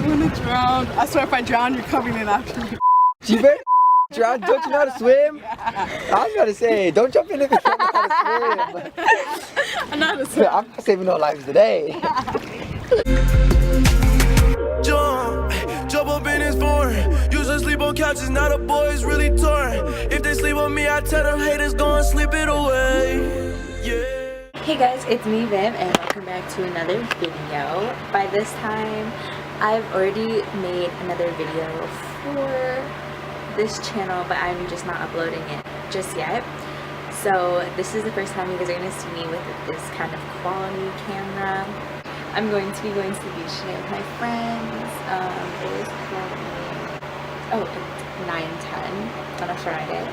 gonna drown. I swear if I drown, you're coming in after me. You better drown. Don't you know how to swim? I was gonna say, don't jump in if you don't know how to swim. I know how to swim. I'm not saving no lives today. Jump up in his foreign. Usually sleep on couches, now the boys really torn. If they sleep on me, I tell them haters go and sleep it away. Yeah. Hey guys, it's me Viv and welcome back to another video. By this time, I've already made another video for this channel, but I'm just not uploading it just yet. So this is the first time you guys are going to see me with this kind of quality camera. I'm going to be going to the beach today with my friends. It is currently, it's 9:10 on a Friday.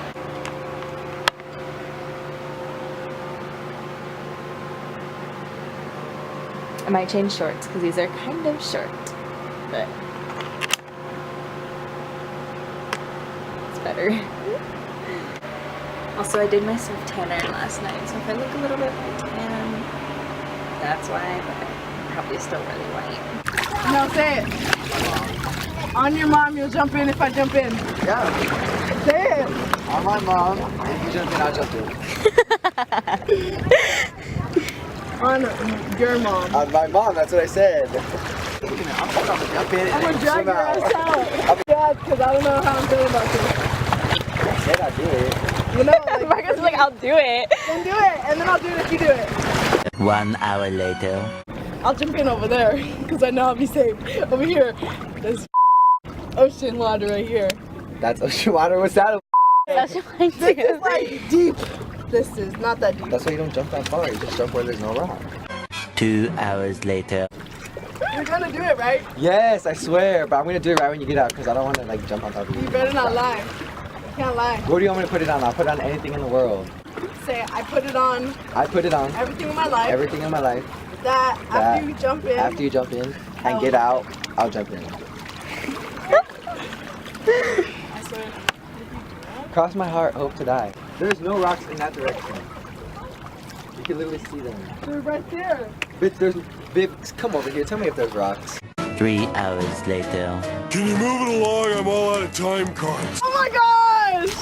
I might change shorts because these are kind of short, but it's better. Also, I did myself tanner last night, so if I look a little bit more tan, that's why, but I'm probably still really white. No, say it. On your mom, you'll jump in if I jump in. Yeah. Say it. On my mom, if you jump in, I'll jump in. On your mom. On my mom, that's what I said. I'm gonna jump in. I'm gonna drag your ass out. Yeah, because I don't know how I'm feeling about this. I said I'd do it. You know, like, Marcus is like, I'll do it. Then do it, and then I'll do it if you do it. 1 hour later. I'll jump in over there, because I know I'll be safe. Over here, there's ocean water right here. That's ocean water. What's that? That's mine This is too. like deep. This is not that deep. That's why you don't jump that far. You just jump where there's no rock. 2 hours later. You're gonna do it, right? Yes, I swear. But I'm gonna do it right when you get out because I don't want to like jump on top of you. You better not lie. You can't lie. What do you want me to put it on? I'll put it on anything in the world. Say, I put it on I put it on everything in my life. everything in my life. That after you jump in. After you jump in and get out, I'll jump in. I swear. Cross my heart, hope to die. There's no rocks in that direction. You can literally see them. They're right there. But there's big. Come over here. Tell me if there's rocks. 3 hours later. Can you move it along? I'm all out of time cards. Oh my gosh!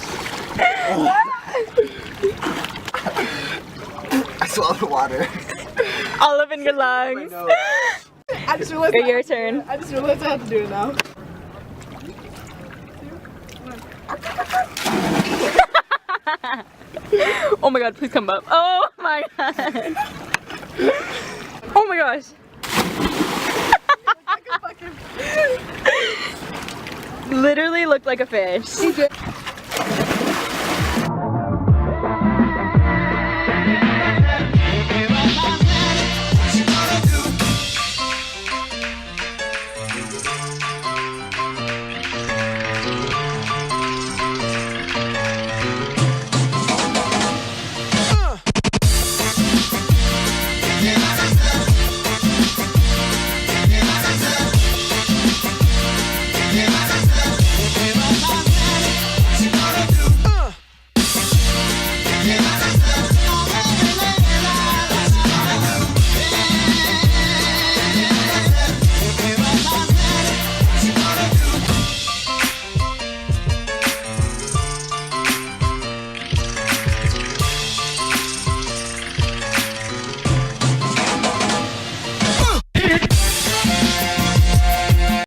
I swallowed the water. All up in your lungs. I just realized. Okay, your turn. I just realized I have to do it now. Oh my god, please come up. Oh my god. Oh my gosh. Literally looked like a fish.